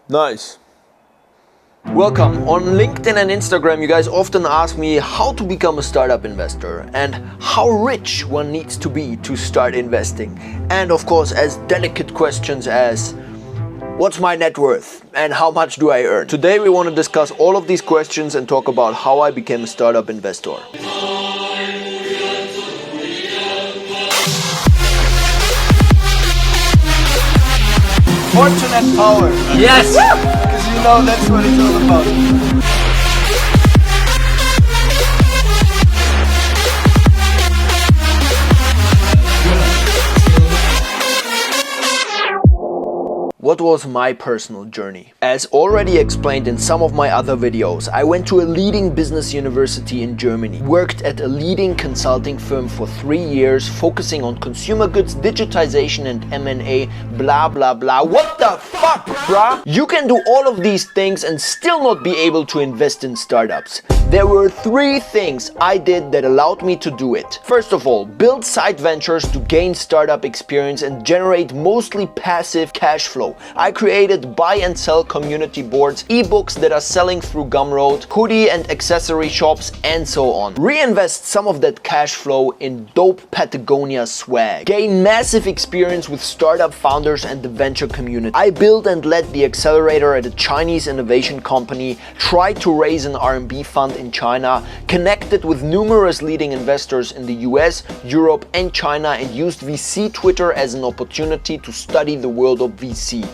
Nice. Welcome. On LinkedIn and Instagram, you guys often ask me how to become a startup investor and how rich one needs to be to start investing. And of course, as delicate questions as what's my net worth and how much do I earn? Today we want to discuss all of these questions and talk about how I became a startup investor. Fortune and power. Yes! Because you know that's what it's all about. What was my personal journey? As already explained in some of my other videos, I went to a leading business university in Germany, worked at a leading consulting firm for 3 years, focusing on consumer goods, digitization and M&A, blah blah blah. What the fuck, bruh? You can do all of these things and still not be able to invest in startups. There were 3 things I did that allowed me to do it. First of all, build side ventures to gain startup experience and generate mostly passive cash flow. I created buy and sell community boards, ebooks that are selling through Gumroad, hoodie and accessory shops, and so on. Reinvest some of that cash flow in dope Patagonia swag. Gain massive experience with startup founders and the venture community. I built and led the accelerator at a Chinese innovation company, tried to raise an R&B fund in China, connected with numerous leading investors in the US, Europe, and China, and used VC Twitter as an opportunity to study the world of VC.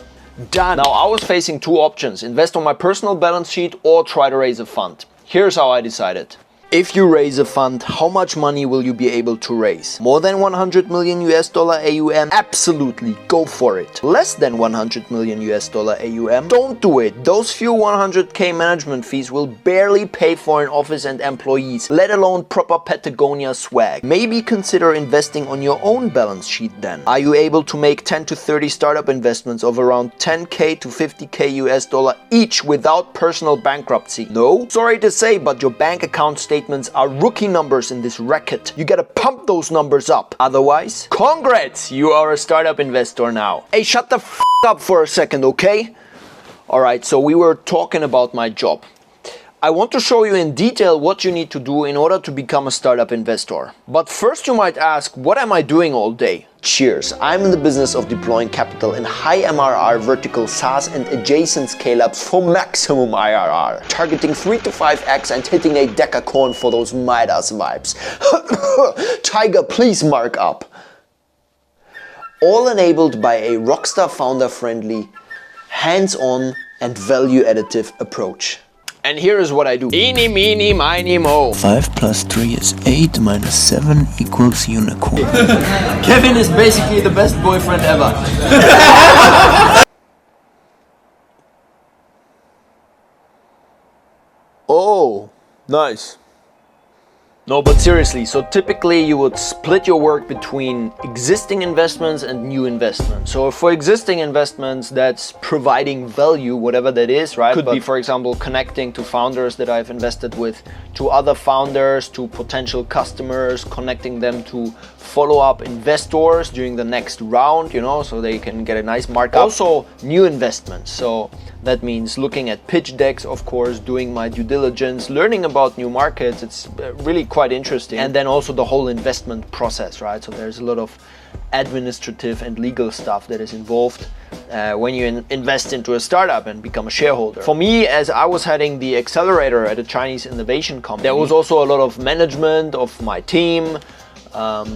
Done. Now I was facing 2 options: invest on my personal balance sheet or try to raise a fund. Here's how I decided. If you raise a fund, how much money will you be able to raise? More than 100 million US dollar AUM? Absolutely, go for it. Less than 100 million US dollar AUM? Don't do it. Those few 100k management fees will barely pay for an office and employees, let alone proper Patagonia swag. Maybe consider investing on your own balance sheet then. Are you able to make 10 to 30 startup investments of around 10k to 50k US dollar each without personal bankruptcy? No? Sorry to say, but your bank account statements are rookie numbers in this racket. You gotta pump those numbers up. Otherwise, congrats, you are a startup investor now. Hey, shut the f up for a second, okay? Alright, so we were talking about my job. I want to show you in detail what you need to do in order to become a startup investor. But first you might ask, what am I doing all day? Cheers, I'm in the business of deploying capital in high MRR vertical SaaS and adjacent scale-ups for maximum IRR, targeting 3 to 5x and hitting a decacorn for those Midas vibes. Tiger, please mark up. All enabled by a rockstar founder-friendly, hands-on and value-additive approach. And here is what I do. Eeny, meeny, miny, mo. 5 plus 3 is 8 minus 7 equals unicorn. Kevin is basically the best boyfriend ever. Oh, nice. No, but seriously, so typically you would split your work between existing investments and new investments. So for existing investments, that's providing value, whatever that is, right? Could be, for example, connecting to founders that I've invested with, to other founders, to potential customers, connecting them to follow-up investors during the next round, you know, so they can get a nice markup. Also, new investments. So that means looking at pitch decks, of course, doing my due diligence, learning about new markets. It's really quite interesting. And then also the whole investment process, right? So there's a lot of administrative and legal stuff that is involved when you invest into a startup and become a shareholder. For me, as I was heading the accelerator at a Chinese innovation company, there was also a lot of management of my team,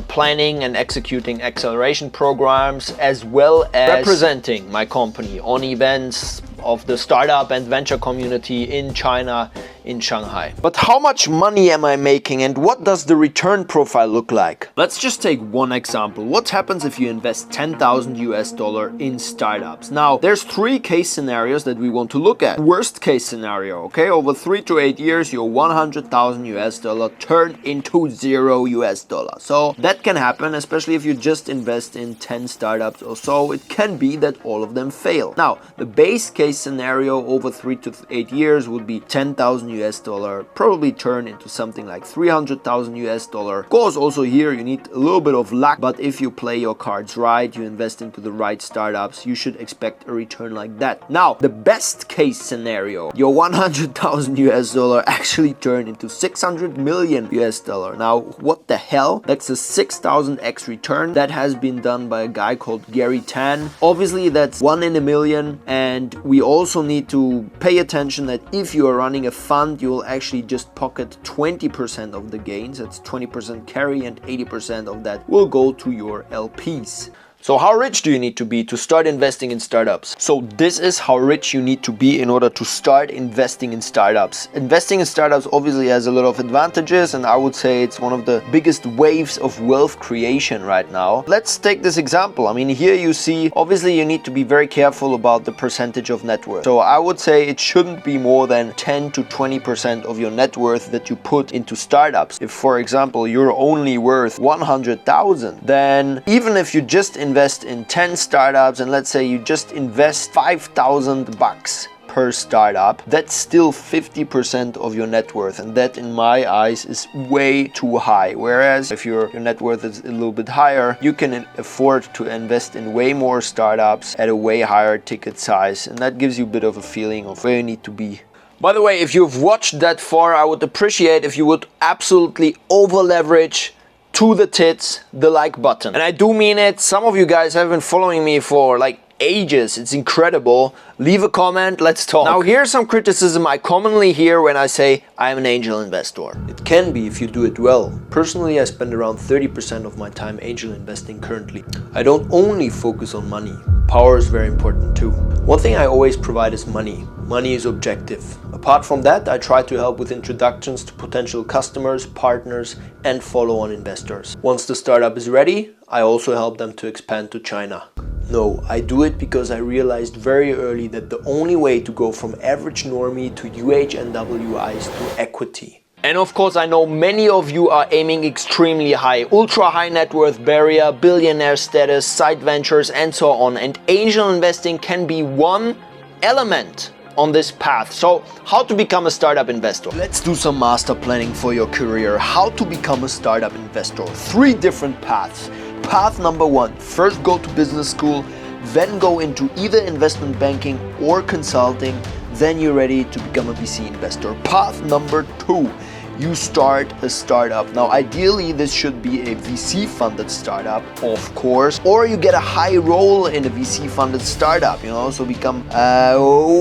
planning and executing acceleration programs, as well as representing my company on events of the startup and venture community in China, in Shanghai. But how much money am I making and what does the return profile look like? Let's just take one example. What happens if you invest 10,000 US dollar in startups? Now, there's 3 case scenarios that we want to look at. Worst case scenario, okay? Over 3 to 8 years, your 100,000 US dollar turned into 0 US dollar. So that can happen, especially if you just invest in 10 startups or so. It can be that all of them fail. Now, the base case scenario over 3 to 8 years would be 10,000 US dollar probably turn into something like 300,000 US dollar. Of course, also here you need a little bit of luck, but if you play your cards right, you invest into the right startups, you should expect a return like that. Now, the best case scenario, your 100,000 US dollar actually turn into 600 million US dollar. Now, what the hell? That's a 6,000x return that has been done by a guy called Gary Tan. Obviously, that's 1 in a million, and we also need to pay attention that if you are running a fund, you will actually just pocket 20% of the gains. That's 20% carry, and 80% of that will go to your LPs. So how rich do you need to be to start investing in startups? So this is how rich you need to be in order to start investing in startups. Investing in startups obviously has a lot of advantages, and I would say it's one of the biggest waves of wealth creation right now. Let's take this example. I mean, here you see, obviously you need to be very careful about the percentage of net worth. So I would say it shouldn't be more than 10 to 20% of your net worth that you put into startups. If, for example, you're only worth 100,000, then even if you just invest in 10 startups, and let's say you just invest $5,000 per startup, that's still 50% of your net worth, and that in my eyes is way too high. Whereas if your net worth is a little bit higher, you can afford to invest in way more startups at a way higher ticket size, and that gives you a bit of a feeling of where you need to be. By the way, if you've watched that far, I would appreciate if you would absolutely over leverage to the tits the like button. And I do mean it. Some of you guys have been following me for like ages. It's incredible. Leave a comment, let's talk. Now, here's some criticism I commonly hear when I say I'm an angel investor. It can be if you do it well. Personally, I spend around 30% of my time angel investing currently. I don't only focus on money. Power is very important too. One thing I always provide is money. Money is objective. Apart from that, I try to help with introductions to potential customers, partners, and follow-on investors. Once the startup is ready, I also help them to expand to China. No, I do it because I realized very early that the only way to go from average normie to UHNWI is through equity. And of course, I know many of you are aiming extremely high, ultra high net worth barrier, billionaire status, side ventures, and so on. And angel investing can be one element on this path. So how to become a startup investor? Let's do some master planning for your career. How to become a startup investor. 3 different paths. Path number 1, first go to business school, then go into either investment banking or consulting, then you're ready to become a VC investor. Path number 2, you start a startup. Now, ideally, this should be a VC-funded startup, of course, or you get a high role in a VC-funded startup, so become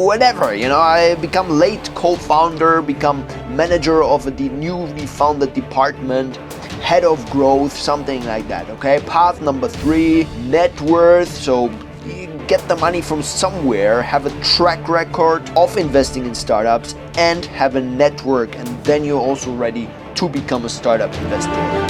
whatever, I become late co-founder, become manager of a newly founded department, head of growth, something like that, okay? Path number 3, net worth. So you get the money from somewhere, have a track record of investing in startups, and have a network, and then you're also ready to become a startup investor.